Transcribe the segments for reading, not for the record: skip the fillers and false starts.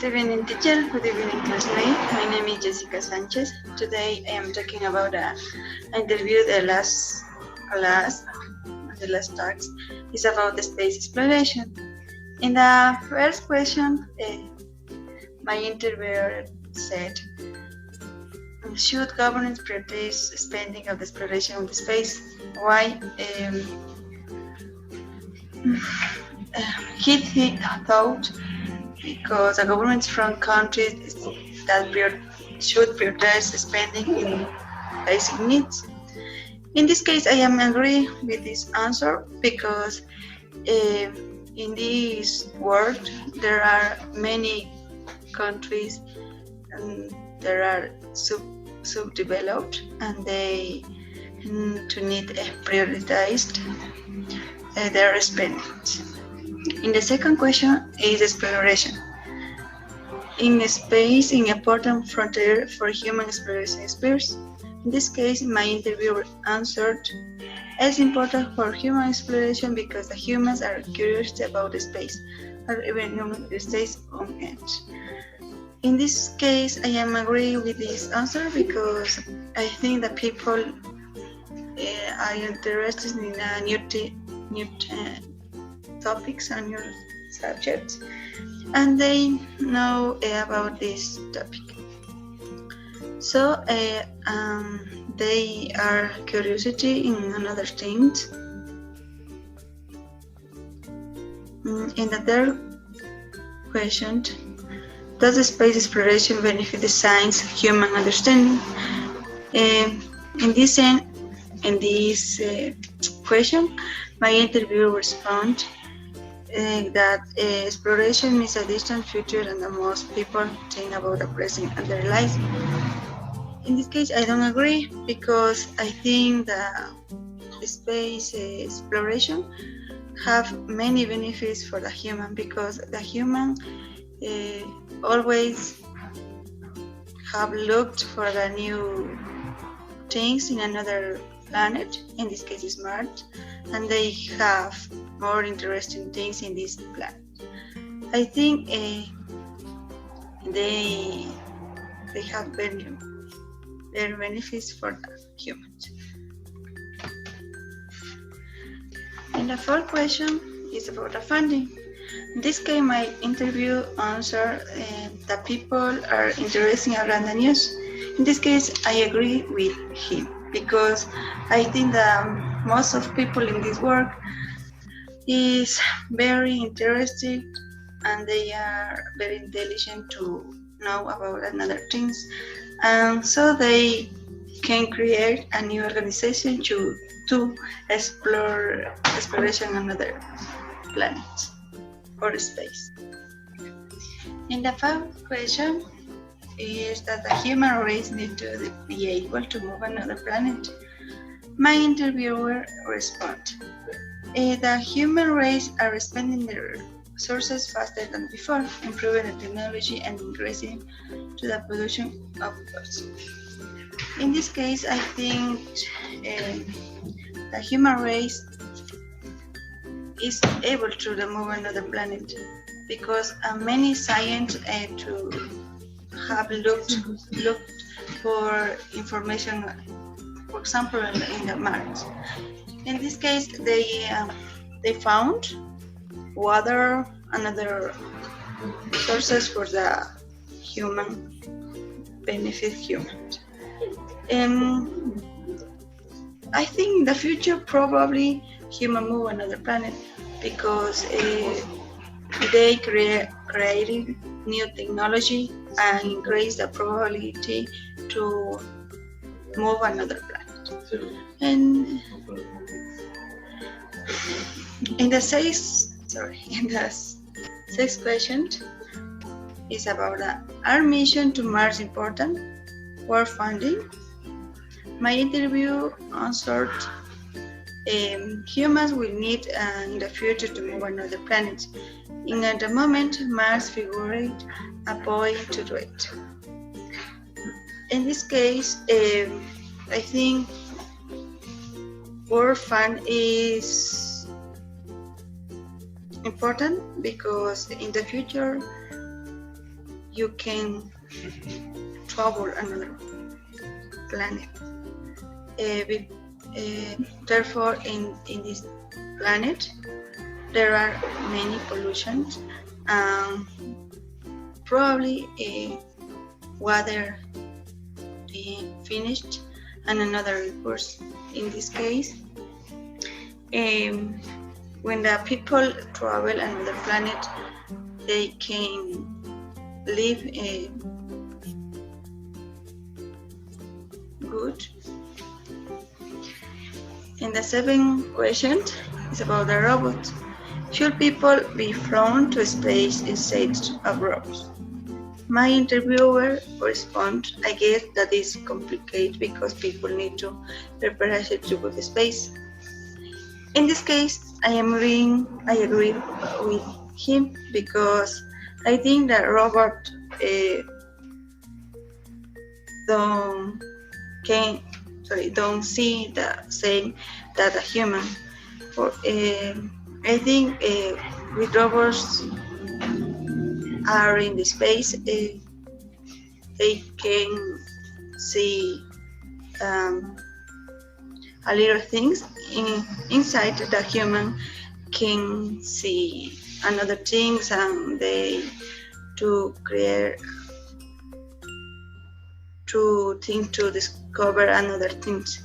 Good evening, teacher. Good evening, classmate. My name is Jessica Sanchez. Today I am talking about an interview. The last class, the last task is about the space exploration. In the first question, my interviewer said, "Should governments prioritize spending of the exploration of the space? Why?" He thought because the governments from countries that should prioritize spending in basic needs. In this case, I am agree with this answer because in this world there are many countries and there are subdeveloped and they to need prioritized their spending. In the second question is exploration. In space, an important frontier for human exploration space. In this case, my interviewer answered, it's important for human exploration because the humans are curious about the space, or even human stays on it. In this case, I am agree with this answer because I think that people are interested in new topics and new subjects, and they know about this topic. So they are curiosity in another things. In the third question, does the space exploration benefit the science human understanding? In this question, my interviewer responded that exploration is a distant future and that most people think about the present and their lives. In this case, I don't agree because I think that space exploration have many benefits for the human because the human always have looked for the new things in another planet, in this case is Mars, and they have more interesting things in this planet. I think they have very benefits for the humans. And the fourth question is about the funding. In this case, my interview answered that people are interested around the news. In this case, I agree with him because I think that most of people in this work is very interested and they are very intelligent to know about another things, and so they can create a new organization to exploration another planets or space. In the fifth question is that the human race need to be able to move another planet. My interviewer responded, the human race are spending their resources faster than before, improving the technology and increasing to the production of goods. In this case, I think the human race is able to move another planet because many science to have looked for information, for example, in the Mars. In this case, they found water and other sources for the human benefit humans. I think in the future probably human move another planet because they creating new technology and increase the probability to move another planet. And in the sixth question is about our mission to Mars important for funding. My interview answered humans will need in the future to move another planet. In the moment, Mars figured a point to do it. In this case, I think World Fund is important because in the future you can travel another planet. Therefore, in this planet, there are many pollutions. Probably water finished and another resource. In this case, when the people travel another planet, they can live good. And the second question is about the robot. Should people be flown to space instead of robots? My interviewer responds, I guess that is complicated because people need to prepare to go to space. In this case, I agree with him because I think that robots don't see the same that a human. I think with robots are in the space, they can see a little things inside the human can see another things, and they to create to think to discover another things.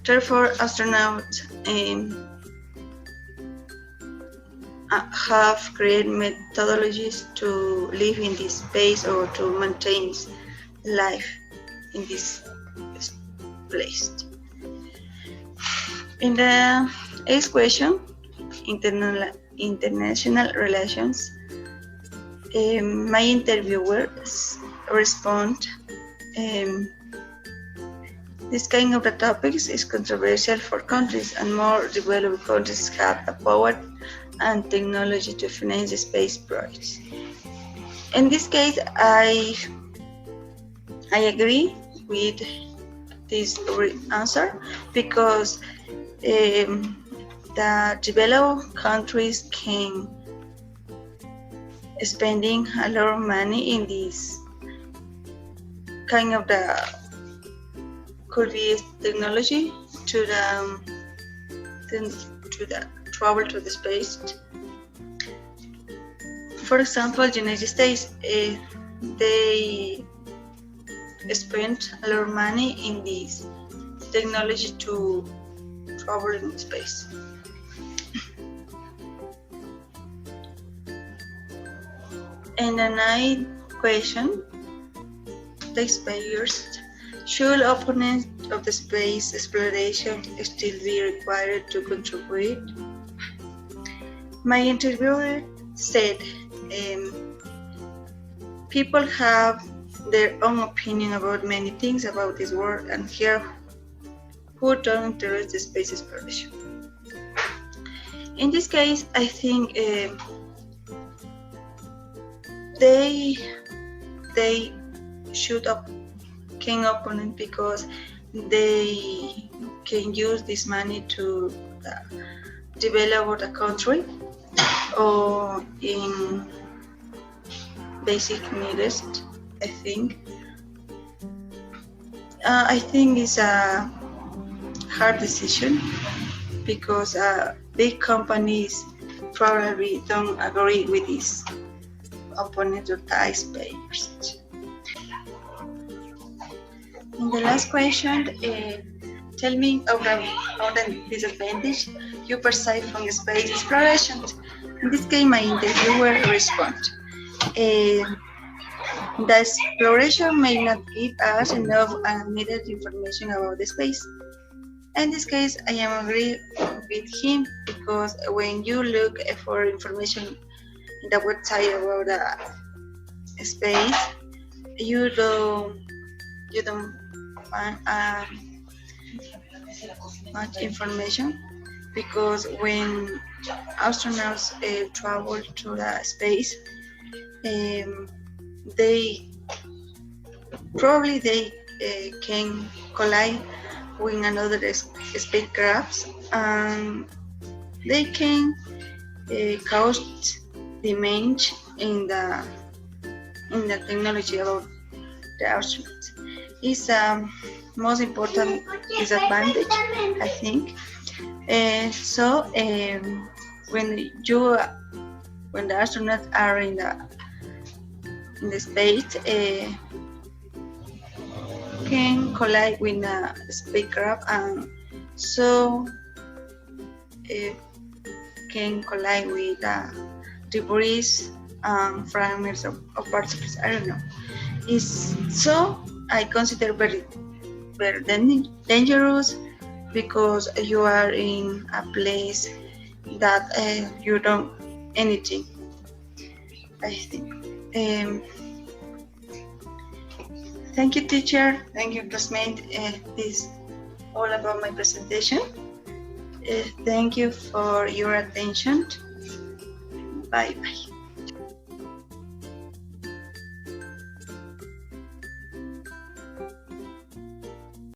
Therefore, astronauts have created methodologies to live in this space or to maintain life in this place. In the eighth question, international relations, my interviewer respond, this kind of the topics is controversial for countries, and more developed countries have the power and technology to finance the space projects. In this case, I agree with this answer because the developed countries can spending a lot of money in this kind of the could be technology to the travel to the space. For example, the United States, they spent a lot of money in this technology to travel in space. And the ninth question, taxpayers, should opponents of the space exploration still be required to contribute? My interviewer said, people have their own opinion about many things about this world, and here who don't interest in space exploration. In this case, I think they should can opponent because they can use this money to develop the country or in basic needs. I think it's a hard decision because big companies probably don't agree with this opponent or taxpayers. In the last question, tell me about the disadvantage you perceive from space exploration. In this case, my interviewer responds, the exploration may not give us enough needed information about the space. In this case, I am agree with him because when you look for information in the website about the space, you don't find much information because when astronauts travel to the space, they can collide with another spacecraft, and they can cause damage in the technology about the astronauts. Is most important disadvantage, I think. When the astronauts are in the space, can collide with a spacecraft, and so can collide with debris and fragments of particles. I don't know. Is so I consider very dangerous, because you are in a place that you don't anything, I think. Thank you, teacher. Thank you, classmate. This all about my presentation. Thank you for your attention. Bye bye.